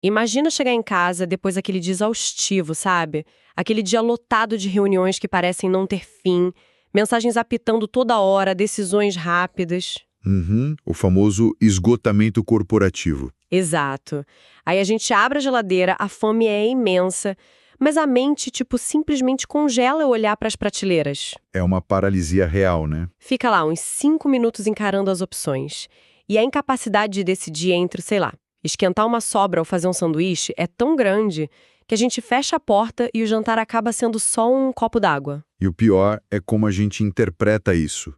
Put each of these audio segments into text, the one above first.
Imagina chegar em casa depois daquele dia exaustivo, sabe? Aquele dia lotado de reuniões que parecem não ter fim, mensagens apitando toda hora, decisões rápidas. Uhum, o famoso esgotamento corporativo. Exato. Aí a gente abre a geladeira, a fome é imensa, mas a mente, tipo, simplesmente congela o olhar para as prateleiras. É uma paralisia real, né? Fica lá uns 5 minutos encarando as opções. E a incapacidade de decidir entre, sei lá, esquentar uma sobra ou fazer um sanduíche é tão grande que a gente fecha a porta e o jantar acaba sendo só um copo d'água. E o pior é como a gente interpreta isso.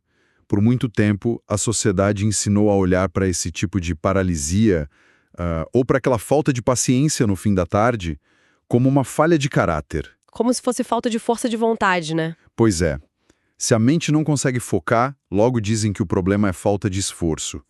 Por muito tempo, a sociedade ensinou a olhar para esse tipo de paralisia, ou para aquela falta de paciência no fim da tarde, como uma falha de caráter. Como se fosse falta de força de vontade, né? Pois é. Se a mente não consegue focar, logo dizem que o problema é falta de esforço.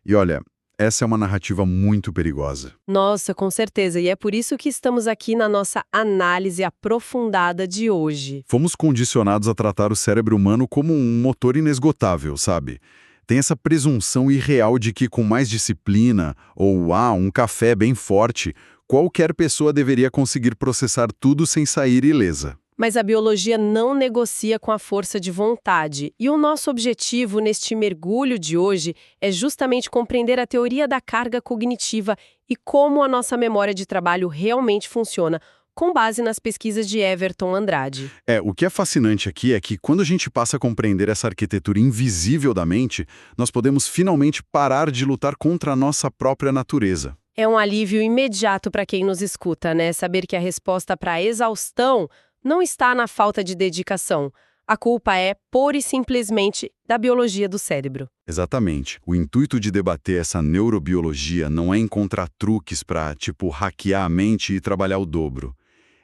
E olha, essa é uma narrativa muito perigosa. Nossa, com certeza. E é por isso que estamos aqui na nossa análise aprofundada de hoje. Fomos condicionados a tratar o cérebro humano como um motor inesgotável, sabe? Tem essa presunção irreal de que com mais disciplina, ou um café bem forte, qualquer pessoa deveria conseguir processar tudo sem sair ilesa. Mas a biologia não negocia com a força de vontade. E o nosso objetivo neste mergulho de hoje é justamente compreender a teoria da carga cognitiva e como a nossa memória de trabalho realmente funciona, com base nas pesquisas de Everton Andrade. O que é fascinante aqui é que quando a gente passa a compreender essa arquitetura invisível da mente, nós podemos finalmente parar de lutar contra a nossa própria natureza. É um alívio imediato para quem nos escuta, né? Saber que a resposta para a exaustão não está na falta de dedicação. A culpa é, pura e simplesmente, da biologia do cérebro. Exatamente. O intuito de debater essa neurobiologia não é encontrar truques para, hackear a mente e trabalhar o dobro.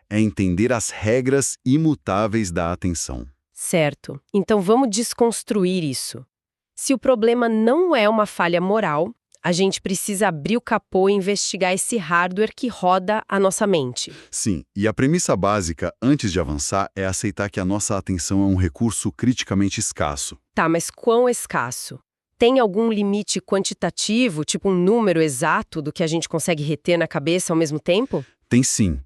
É entender as regras imutáveis da atenção. Certo. Então vamos desconstruir isso. Se o problema não é uma falha moral, a gente precisa abrir o capô e investigar esse hardware que roda a nossa mente. Sim, e a premissa básica, antes de avançar, é aceitar que a nossa atenção é um recurso criticamente escasso. Tá, mas quão escasso? Tem algum limite quantitativo, tipo um número exato do que a gente consegue reter na cabeça ao mesmo tempo? Tem sim.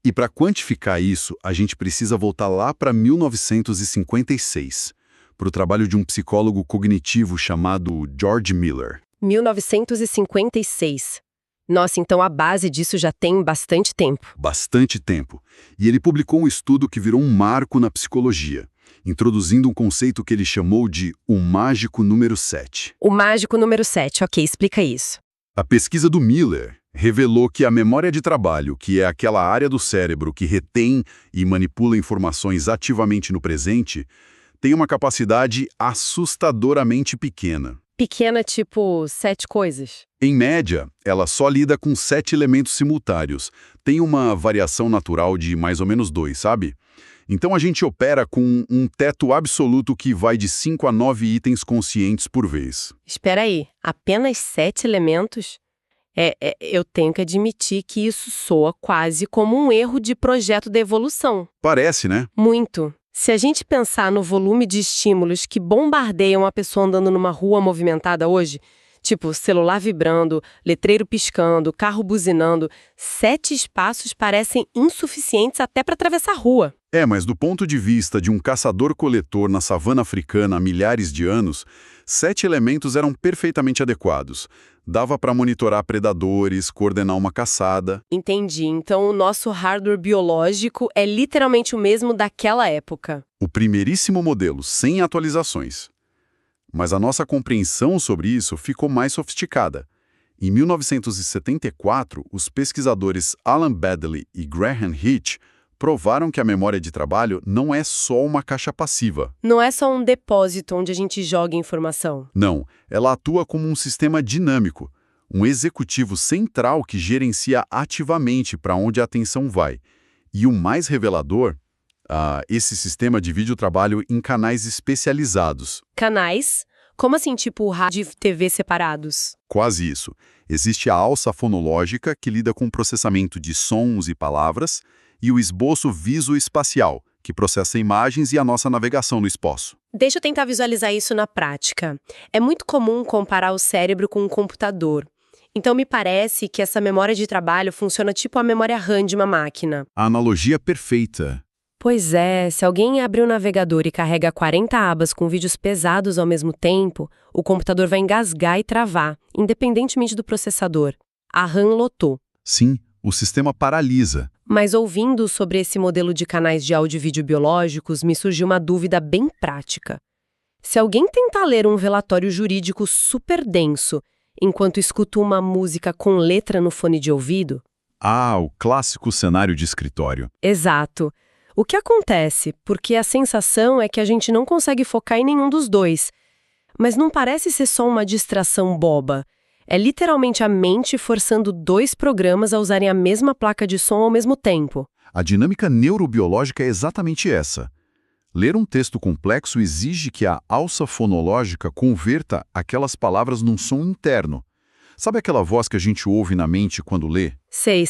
E para quantificar isso, a gente precisa voltar lá para 1956, para o trabalho de um psicólogo cognitivo chamado George Miller. 1956. Nossa, então a base disso já tem bastante tempo. Bastante tempo. E ele publicou um estudo que virou um marco na psicologia, introduzindo um conceito que ele chamou de o mágico número 7. O mágico número 7, ok, explica isso. A pesquisa do Miller revelou que a memória de trabalho, que é aquela área do cérebro que retém e manipula informações ativamente no presente, tem uma capacidade assustadoramente pequena. Pequena, tipo 7 coisas. Em média, ela só lida com 7 elementos simultâneos. Tem uma variação natural de mais ou menos 2, sabe? Então a gente opera com um teto absoluto que vai de 5 a 9 itens conscientes por vez. Espera aí, apenas 7 elementos? Eu tenho que admitir que isso soa quase como um erro de projeto da evolução. Parece, né? Muito. Se a gente pensar no volume de estímulos que bombardeiam a pessoa andando numa rua movimentada hoje, tipo celular vibrando, letreiro piscando, carro buzinando, 7 espaços parecem insuficientes até para atravessar a rua. Mas do ponto de vista de um caçador-coletor na savana africana há milhares de anos, 7 elementos eram perfeitamente adequados. Dava para monitorar predadores, coordenar uma caçada. Entendi. Então o nosso hardware biológico é literalmente o mesmo daquela época. O primeiríssimo modelo, sem atualizações. Mas a nossa compreensão sobre isso ficou mais sofisticada. Em 1974, os pesquisadores Alan Baddeley e Graham Hitch provaram que a memória de trabalho não é só uma caixa passiva. Não é só um depósito onde a gente joga informação. Não, ela atua como um sistema dinâmico, um executivo central que gerencia ativamente para onde a atenção vai. E o mais revelador, esse sistema divide o trabalho em canais especializados. Canais? Como assim, tipo rádio e TV separados? Quase isso. Existe a alça fonológica, que lida com o processamento de sons e palavras, e o esboço visoespacial, que processa imagens e a nossa navegação no espaço. Deixa eu tentar visualizar isso na prática. É muito comum comparar o cérebro com um computador. Então me parece que essa memória de trabalho funciona tipo a memória RAM de uma máquina. A analogia perfeita. Pois é, se alguém abre o navegador e carrega 40 abas com vídeos pesados ao mesmo tempo, o computador vai engasgar e travar, independentemente do processador. A RAM lotou. Sim, o sistema paralisa. Mas ouvindo sobre esse modelo de canais de áudio e vídeo biológicos, me surgiu uma dúvida bem prática. Se alguém tentar ler um relatório jurídico super denso, enquanto escuta uma música com letra no fone de ouvido... Ah, o clássico cenário de escritório. Exato. O que acontece? Porque a sensação é que a gente não consegue focar em nenhum dos dois. Mas não parece ser só uma distração boba. É literalmente a mente forçando dois programas a usarem a mesma placa de som ao mesmo tempo. A dinâmica neurobiológica é exatamente essa. Ler um texto complexo exige que a alça fonológica converta aquelas palavras num som interno. Sabe aquela voz que a gente ouve na mente quando lê? Sei.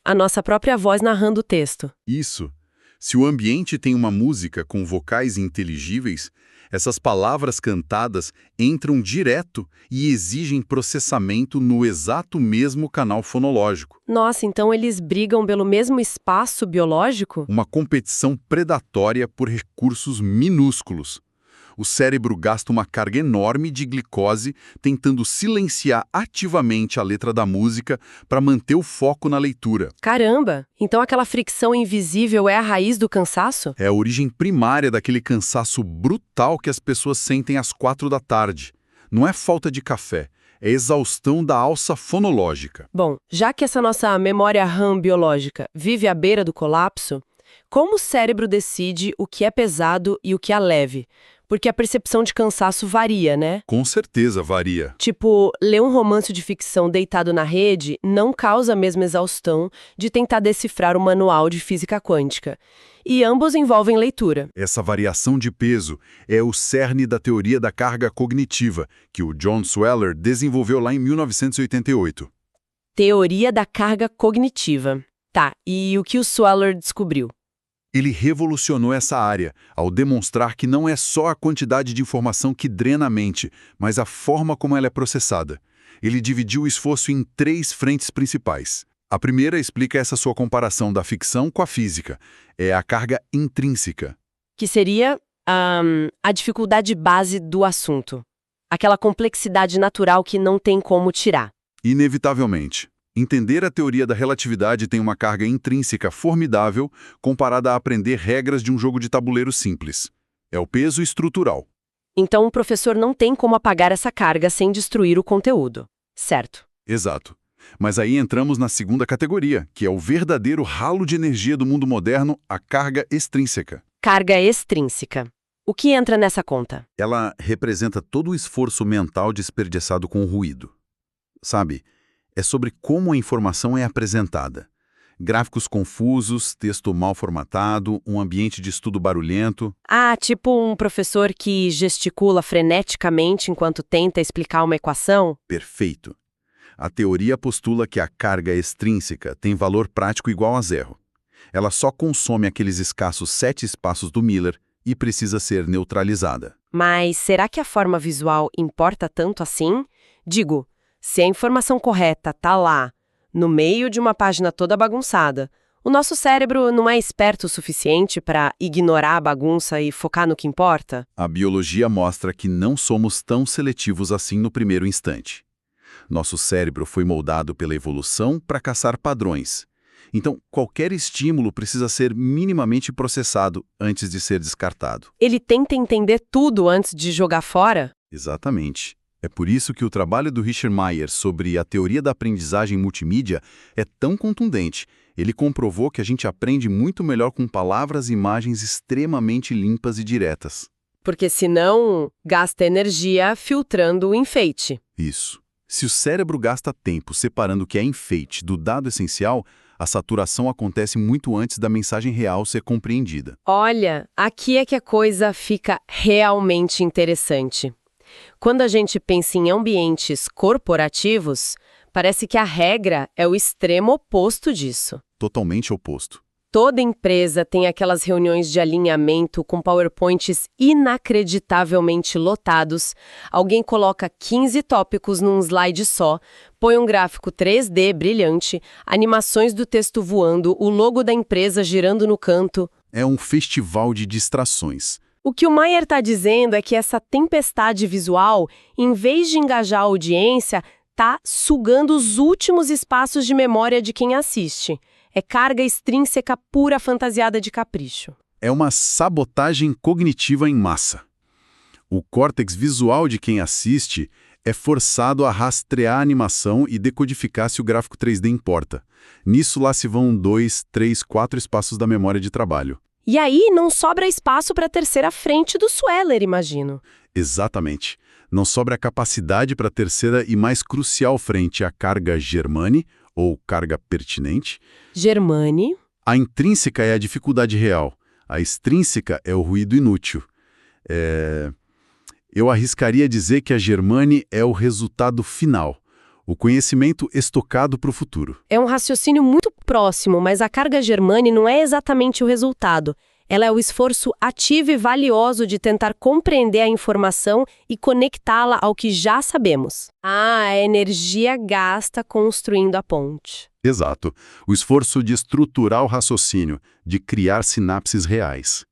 A nossa própria voz narrando o texto. Isso. Se o ambiente tem uma música com vocais inteligíveis, essas palavras cantadas entram direto e exigem processamento no exato mesmo canal fonológico. Nossa, então eles brigam pelo mesmo espaço biológico? Uma competição predatória por recursos minúsculos. O cérebro gasta uma carga enorme de glicose tentando silenciar ativamente a letra da música para manter o foco na leitura. Caramba! Então aquela fricção invisível é a raiz do cansaço? É a origem primária daquele cansaço brutal que as pessoas sentem às 4 da tarde. Não é falta de café, é exaustão da alça fonológica. Bom, já que essa nossa memória RAM biológica vive à beira do colapso, como o cérebro decide o que é pesado e o que é leve? Porque a percepção de cansaço varia, né? Com certeza varia. Tipo, ler um romance de ficção deitado na rede não causa a mesma exaustão de tentar decifrar o manual de física quântica. E ambos envolvem leitura. Essa variação de peso é o cerne da teoria da carga cognitiva, que o John Sweller desenvolveu lá em 1988. Teoria da carga cognitiva. Tá, e o que o Sweller descobriu? Ele revolucionou essa área ao demonstrar que não é só a quantidade de informação que drena a mente, mas a forma como ela é processada. Ele dividiu o esforço em 3 frentes principais. A primeira explica essa sua comparação da ficção com a física. É a carga intrínseca. Que seria a dificuldade base do assunto. Aquela complexidade natural que não tem como tirar. Inevitavelmente. Entender a teoria da relatividade tem uma carga intrínseca formidável comparada a aprender regras de um jogo de tabuleiro simples. É o peso estrutural. Então o professor não tem como apagar essa carga sem destruir o conteúdo. Certo. Exato. Mas aí entramos na segunda categoria, que é o verdadeiro ralo de energia do mundo moderno, a carga extrínseca. Carga extrínseca. O que entra nessa conta? Ela representa todo o esforço mental desperdiçado com o ruído. Sabe? É sobre como a informação é apresentada. Gráficos confusos, texto mal formatado, um ambiente de estudo barulhento. Ah, tipo um professor que gesticula freneticamente enquanto tenta explicar uma equação? Perfeito. A teoria postula que a carga extrínseca tem valor prático igual a zero. Ela só consome aqueles escassos 7 espaços do Miller e precisa ser neutralizada. Mas será que a forma visual importa tanto assim? Digo, se a informação correta tá lá, no meio de uma página toda bagunçada, o nosso cérebro não é esperto o suficiente para ignorar a bagunça e focar no que importa? A biologia mostra que não somos tão seletivos assim no primeiro instante. Nosso cérebro foi moldado pela evolução para caçar padrões. Então, qualquer estímulo precisa ser minimamente processado antes de ser descartado. Ele tenta entender tudo antes de jogar fora? Exatamente. É por isso que o trabalho do Richard Meyer sobre a teoria da aprendizagem multimídia é tão contundente. Ele comprovou que a gente aprende muito melhor com palavras e imagens extremamente limpas e diretas. Porque senão, gasta energia filtrando o enfeite. Isso. Se o cérebro gasta tempo separando o que é enfeite do dado essencial, a saturação acontece muito antes da mensagem real ser compreendida. Olha, aqui é que a coisa fica realmente interessante. Quando a gente pensa em ambientes corporativos, parece que a regra é o extremo oposto disso. Totalmente oposto. Toda empresa tem aquelas reuniões de alinhamento com PowerPoints inacreditavelmente lotados. Alguém coloca 15 tópicos num slide só, põe um gráfico 3D brilhante, animações do texto voando, o logo da empresa girando no canto. É um festival de distrações. O que o Maier está dizendo é que essa tempestade visual, em vez de engajar a audiência, está sugando os últimos espaços de memória de quem assiste. É carga extrínseca pura fantasiada de capricho. É uma sabotagem cognitiva em massa. O córtex visual de quem assiste é forçado a rastrear a animação e decodificar se o gráfico 3D importa. Nisso lá se vão 2, 3, 4 espaços da memória de trabalho. E aí não sobra espaço para a terceira frente do Sweller, imagino. Exatamente. Não sobra capacidade para a terceira e mais crucial frente, a carga germane, ou carga pertinente. Germane. A intrínseca é a dificuldade real. A extrínseca é o ruído inútil. Eu arriscaria dizer que a germane é o resultado final, o conhecimento estocado para o futuro. É um raciocínio muito próximo, mas a carga germane não é exatamente o resultado. Ela é o esforço ativo e valioso de tentar compreender a informação e conectá-la ao que já sabemos. A energia gasta construindo a ponte. Exato. O esforço de estruturar o raciocínio, de criar sinapses reais.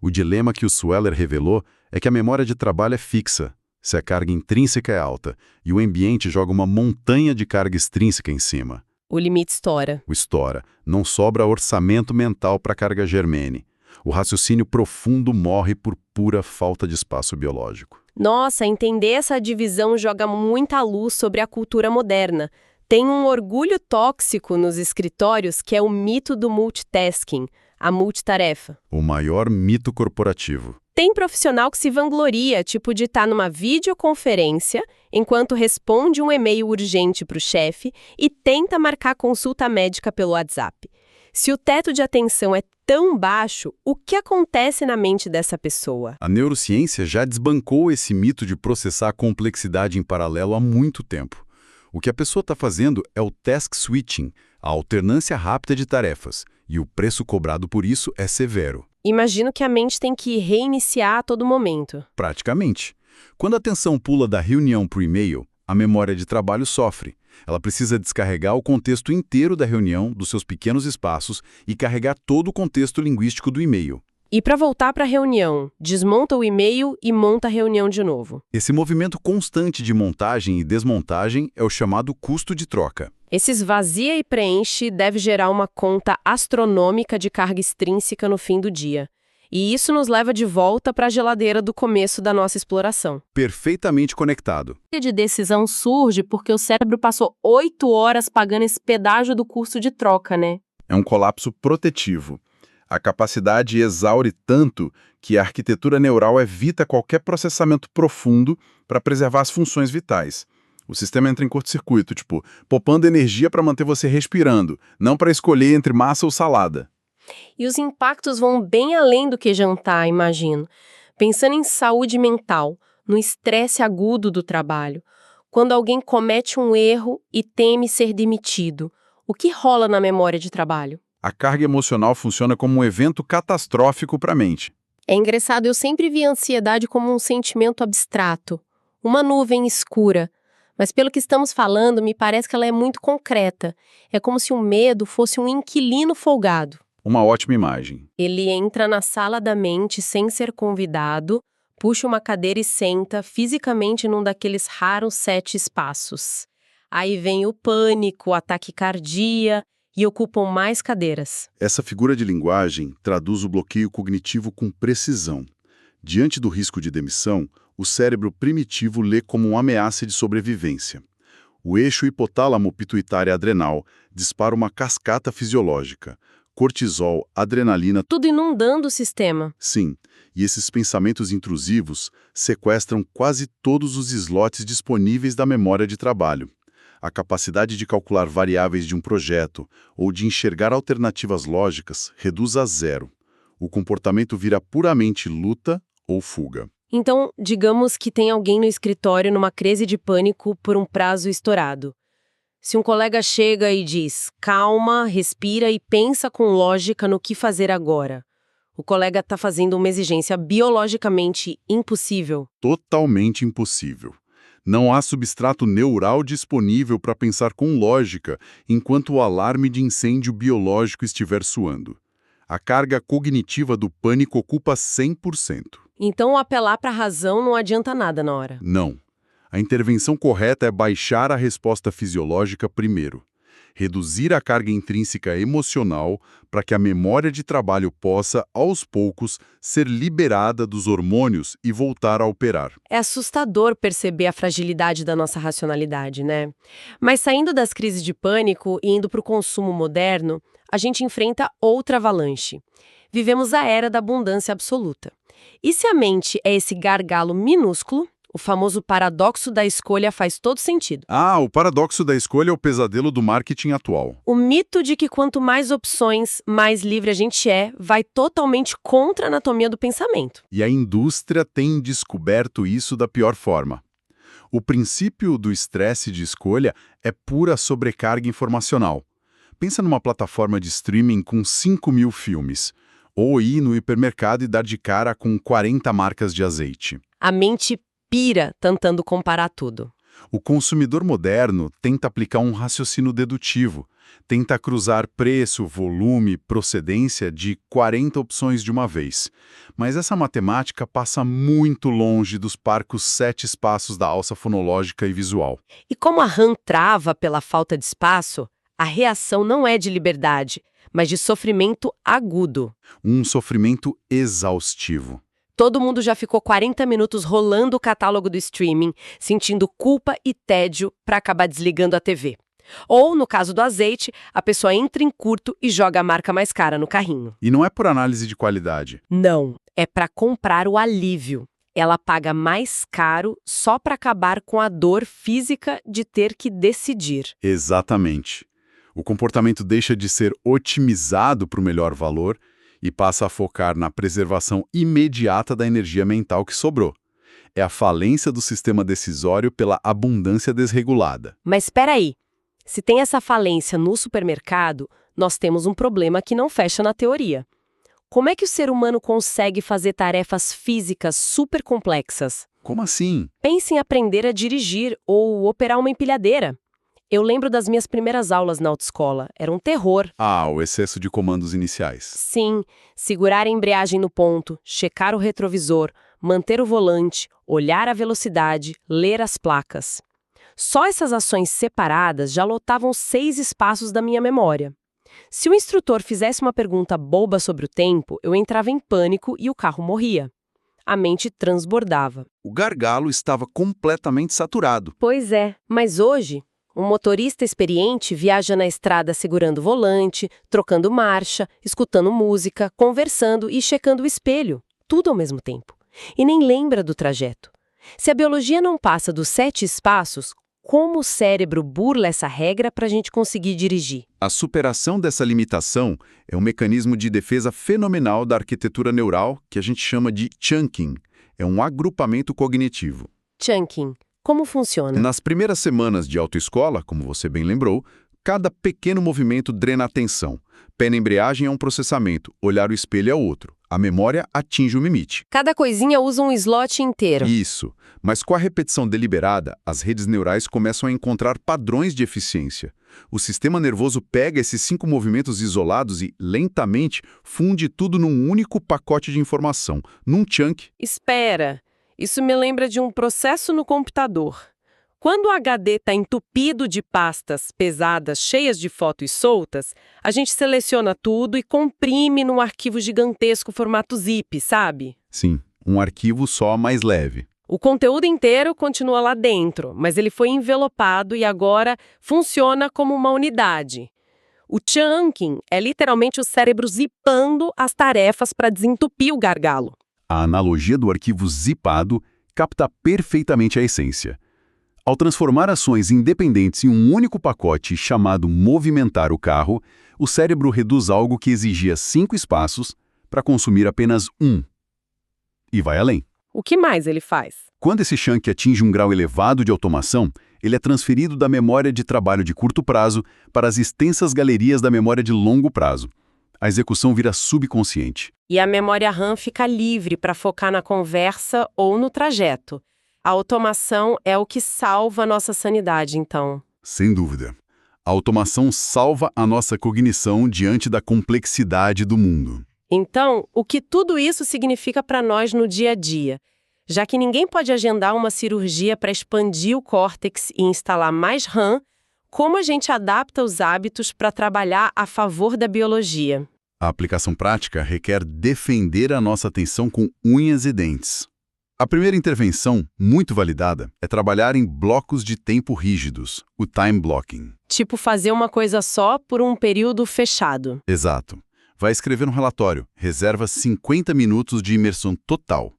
O dilema que o Sweller revelou é que a memória de trabalho é fixa, se a carga intrínseca é alta, e o ambiente joga uma montanha de carga extrínseca em cima. O limite estoura. O estoura. Não sobra orçamento mental para a carga germane. O raciocínio profundo morre por pura falta de espaço biológico. Nossa, entender essa divisão joga muita luz sobre a cultura moderna. Tem um orgulho tóxico nos escritórios que é o mito do multitasking, a multitarefa. O maior mito corporativo. Tem profissional que se vangloria, tipo de estar numa videoconferência, enquanto responde um e-mail urgente para o chefe e tenta marcar consulta médica pelo WhatsApp. Se o teto de atenção é tão baixo, o que acontece na mente dessa pessoa? A neurociência já desbancou esse mito de processar a complexidade em paralelo há muito tempo. O que a pessoa está fazendo é o task switching, a alternância rápida de tarefas, e o preço cobrado por isso é severo. Imagino que a mente tem que reiniciar a todo momento. Praticamente. Quando a atenção pula da reunião para o e-mail, a memória de trabalho sofre. Ela precisa descarregar o contexto inteiro da reunião, dos seus pequenos espaços, e carregar todo o contexto linguístico do e-mail. E para voltar para a reunião, desmonta o e-mail e monta a reunião de novo. Esse movimento constante de montagem e desmontagem é o chamado custo de troca. Esse esvazia e preenche deve gerar uma conta astronômica de carga extrínseca no fim do dia. E isso nos leva de volta para a geladeira do começo da nossa exploração. Perfeitamente conectado. A de decisão surge porque o cérebro passou 8 horas pagando esse pedágio do custo de troca, né? É um colapso protetivo. A capacidade exaure tanto que a arquitetura neural evita qualquer processamento profundo para preservar as funções vitais. O sistema entra em curto-circuito, tipo, poupando energia para manter você respirando, não para escolher entre massa ou salada. E os impactos vão bem além do que jantar, imagino. Pensando em saúde mental, no estresse agudo do trabalho, quando alguém comete um erro e teme ser demitido, o que rola na memória de trabalho? A carga emocional funciona como um evento catastrófico para a mente. É engraçado, eu sempre vi a ansiedade como um sentimento abstrato, uma nuvem escura. Mas pelo que estamos falando, me parece que ela é muito concreta. É como se o medo fosse um inquilino folgado. Uma ótima imagem. Ele entra na sala da mente sem ser convidado, puxa uma cadeira e senta fisicamente num daqueles raros 7 espaços. Aí vem o pânico, a taquicardia e ocupam mais cadeiras. Essa figura de linguagem traduz o bloqueio cognitivo com precisão. Diante do risco de demissão, o cérebro primitivo lê como uma ameaça de sobrevivência. O eixo hipotálamo-pituitária-adrenal dispara uma cascata fisiológica. Cortisol, adrenalina... Tudo inundando o sistema. Sim, e esses pensamentos intrusivos sequestram quase todos os slots disponíveis da memória de trabalho. A capacidade de calcular variáveis de um projeto ou de enxergar alternativas lógicas reduz a zero. O comportamento vira puramente luta ou fuga. Então, digamos que tem alguém no escritório numa crise de pânico por um prazo estourado. Se um colega chega e diz, calma, respira e pensa com lógica no que fazer agora, o colega está fazendo uma exigência biologicamente impossível. Totalmente impossível. Não há substrato neural disponível para pensar com lógica enquanto o alarme de incêndio biológico estiver soando. A carga cognitiva do pânico ocupa 100%. Então, apelar para a razão não adianta nada na hora. Não. A intervenção correta é baixar a resposta fisiológica primeiro. Reduzir a carga intrínseca emocional para que a memória de trabalho possa, aos poucos, ser liberada dos hormônios e voltar a operar. É assustador perceber a fragilidade da nossa racionalidade, né? Mas saindo das crises de pânico e indo para o consumo moderno, a gente enfrenta outra avalanche. Vivemos a era da abundância absoluta. E se a mente é esse gargalo minúsculo, o famoso paradoxo da escolha faz todo sentido. Ah, o paradoxo da escolha é o pesadelo do marketing atual. O mito de que quanto mais opções, mais livre a gente vai totalmente contra a anatomia do pensamento. E a indústria tem descoberto isso da pior forma. O princípio do estresse de escolha é pura sobrecarga informacional. Pensa numa plataforma de streaming com 5.000 filmes, ou ir no hipermercado e dar de cara com 40 marcas de azeite. A mente pira tentando comparar tudo. O consumidor moderno tenta aplicar um raciocínio dedutivo, tenta cruzar preço, volume, procedência de 40 opções de uma vez. Mas essa matemática passa muito longe dos parcos 7 espaços da alça fonológica e visual. E como a RAM trava pela falta de espaço, a reação não é de liberdade, mas de sofrimento agudo. Um sofrimento exaustivo. Todo mundo já ficou 40 minutos rolando o catálogo do streaming, sentindo culpa e tédio para acabar desligando a TV. Ou, no caso do azeite, a pessoa entra em curto e joga a marca mais cara no carrinho. E não é por análise de qualidade. Não, é para comprar o alívio. Ela paga mais caro só para acabar com a dor física de ter que decidir. Exatamente. O comportamento deixa de ser otimizado para o melhor valor e passa a focar na preservação imediata da energia mental que sobrou. É a falência do sistema decisório pela abundância desregulada. Mas espera aí, se tem essa falência no supermercado, nós temos um problema que não fecha na teoria. Como é que o ser humano consegue fazer tarefas físicas super complexas? Como assim? Pense em aprender a dirigir ou operar uma empilhadeira. Eu lembro das minhas primeiras aulas na autoescola. Era um terror. Ah, o excesso de comandos iniciais. Sim, segurar a embreagem no ponto, checar o retrovisor, manter o volante, olhar a velocidade, ler as placas. Só essas ações separadas já lotavam 6 espaços da minha memória. Se o instrutor fizesse uma pergunta boba sobre o tempo, eu entrava em pânico e o carro morria. A mente transbordava. O gargalo estava completamente saturado. Pois é, mas hoje um motorista experiente viaja na estrada segurando o volante, trocando marcha, escutando música, conversando e checando o espelho, tudo ao mesmo tempo. E nem lembra do trajeto. Se a biologia não passa dos 7 espaços, como o cérebro burla essa regra para a gente conseguir dirigir? A superação dessa limitação é um mecanismo de defesa fenomenal da arquitetura neural que a gente chama de chunking. É um agrupamento cognitivo. Chunking. Como funciona? Nas primeiras semanas de autoescola, como você bem lembrou, cada pequeno movimento drena a atenção. Pé na embreagem é um processamento, olhar o espelho é outro. A memória atinge o limite. Cada coisinha usa um slot inteiro. Isso. Mas com a repetição deliberada, as redes neurais começam a encontrar padrões de eficiência. O sistema nervoso pega esses 5 movimentos isolados e, lentamente, funde tudo num único pacote de informação, num chunk. Espera! Isso me lembra de um processo no computador. Quando o HD está entupido de pastas pesadas, cheias de fotos soltas, a gente seleciona tudo e comprime num arquivo gigantesco formato zip, sabe? Sim, um arquivo só mais leve. O conteúdo inteiro continua lá dentro, mas ele foi envelopado e agora funciona como uma unidade. O chunking é literalmente o cérebro zipando as tarefas para desentupir o gargalo. A analogia do arquivo zipado capta perfeitamente a essência. Ao transformar ações independentes em um único pacote chamado movimentar o carro, o cérebro reduz algo que exigia 5 espaços para consumir apenas 1. E vai além. O que mais ele faz? Quando esse chunk atinge um grau elevado de automação, Ele é transferido da memória de trabalho de curto prazo para as extensas galerias da memória de longo prazo. A execução vira subconsciente. E a memória RAM fica livre para focar na conversa ou no trajeto. A automação é o que salva a nossa sanidade, então. Sem dúvida. A automação salva a nossa cognição diante da complexidade do mundo. Então, o que tudo isso significa para nós no dia a dia? Já que ninguém pode agendar uma cirurgia para expandir o córtex e instalar mais RAM, como a gente adapta os hábitos para trabalhar a favor da biologia? A aplicação prática requer defender a nossa atenção com unhas e dentes. A primeira intervenção, muito validada, é trabalhar em blocos de tempo rígidos, o time blocking. Tipo fazer uma coisa só por um período fechado. Exato. Vai escrever um relatório, reserva 50 minutos de imersão total.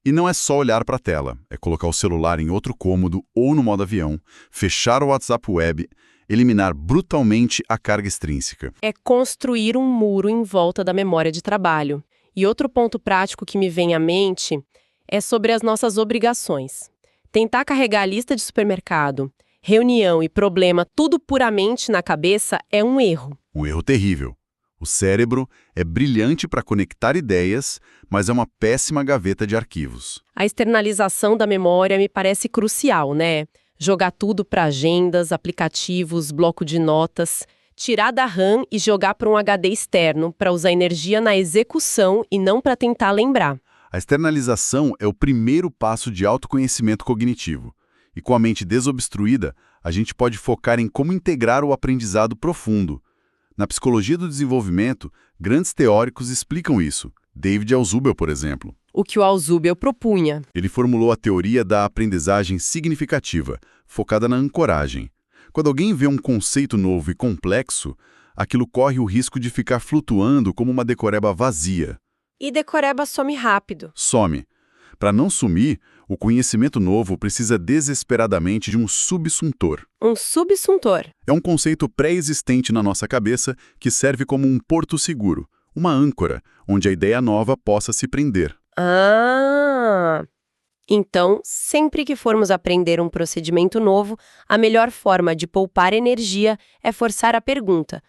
E não é só olhar para a tela, é colocar o celular em outro cômodo ou no modo avião, fechar o WhatsApp Web, eliminar brutalmente a carga extrínseca. É construir um muro em volta da memória de trabalho. E outro ponto prático que me vem à mente é sobre as nossas obrigações. Tentar carregar a lista de supermercado, reunião e problema tudo puramente na cabeça é um erro. Um erro terrível. O cérebro é brilhante para conectar ideias, mas é uma péssima gaveta de arquivos. A externalização da memória me parece crucial, né? Jogar tudo para agendas, aplicativos, bloco de notas, tirar da RAM e jogar para um HD externo para usar energia na execução e não para tentar lembrar. A externalização é o primeiro passo de autoconhecimento cognitivo. E com a mente desobstruída, a gente pode focar em como integrar o aprendizado profundo. Na psicologia do desenvolvimento, grandes teóricos explicam isso. David Alzhubel, por exemplo. O que o Alzhubel propunha. Ele formulou a teoria da aprendizagem significativa, focada na ancoragem. Quando alguém vê um conceito novo e complexo, aquilo corre o risco de ficar flutuando como uma decoreba vazia. E decoreba some rápido. Some. Para não sumir, o conhecimento novo precisa desesperadamente de um subsuntor. Um subsuntor. É um conceito pré-existente na nossa cabeça que serve como um porto seguro, uma âncora, onde a ideia nova possa se prender. Ah! Então, sempre que formos aprender um procedimento novo, a melhor forma de poupar energia é forçar a pergunta: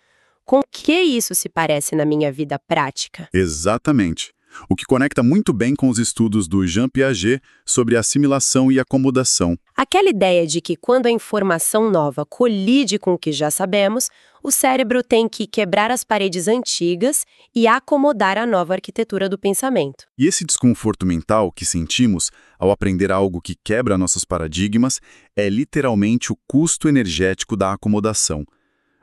com que isso se parece na minha vida prática? Exatamente. O que conecta muito bem com os estudos do Jean Piaget sobre assimilação e acomodação. Aquela ideia de que quando a informação nova colide com o que já sabemos, o cérebro tem que quebrar as paredes antigas e acomodar a nova arquitetura do pensamento. E esse desconforto mental que sentimos ao aprender algo que quebra nossos paradigmas é literalmente o custo energético da acomodação.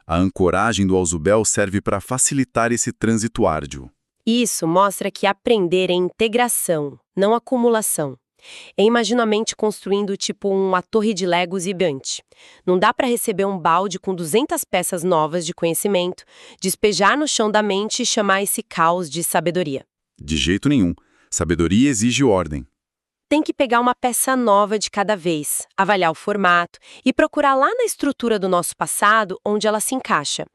A ancoragem do Alzhubel serve para facilitar esse trânsito árduo. Isso mostra que aprender é integração, não acumulação. Eu imagino a mente construindo tipo uma torre de Legos gigante. Não dá para receber um balde com 200 peças novas de conhecimento, despejar no chão da mente e chamar esse caos de sabedoria. De jeito nenhum. Sabedoria exige ordem. Tem que pegar uma peça nova de cada vez, avaliar o formato e procurar lá na estrutura do nosso passado onde ela se encaixa.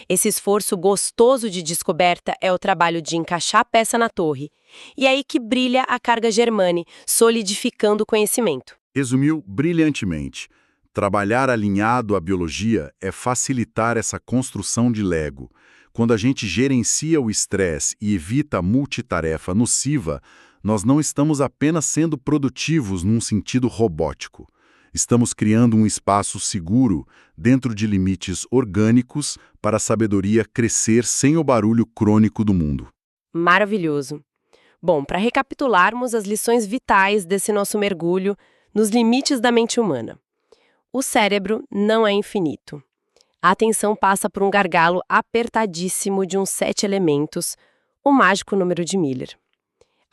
Esse esforço gostoso de descoberta é o trabalho de encaixar a peça na torre. E é aí que brilha a carga Germani, solidificando o conhecimento. Resumiu brilhantemente. Trabalhar alinhado à biologia é facilitar essa construção de Lego. Quando a gente gerencia o estresse e evita a multitarefa nociva, nós não estamos apenas sendo produtivos num sentido robótico. Estamos criando um espaço seguro, dentro de limites orgânicos, para a sabedoria crescer sem o barulho crônico do mundo. Maravilhoso. Bom, para recapitularmos as lições vitais desse nosso mergulho nos limites da mente humana. O cérebro não é infinito. A atenção passa por um gargalo apertadíssimo de uns 7 elementos, o mágico número de Miller.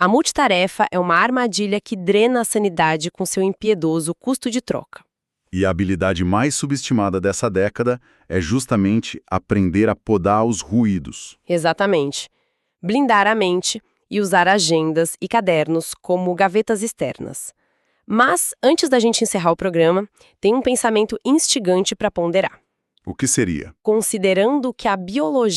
A multitarefa é uma armadilha que drena a sanidade com seu impiedoso custo de troca. E a habilidade mais subestimada dessa década é justamente aprender a podar os ruídos. Exatamente. Blindar a mente e usar agendas e cadernos como gavetas externas. Mas, antes da gente encerrar o programa, tem um pensamento instigante para ponderar. O que seria? Considerando que a biologia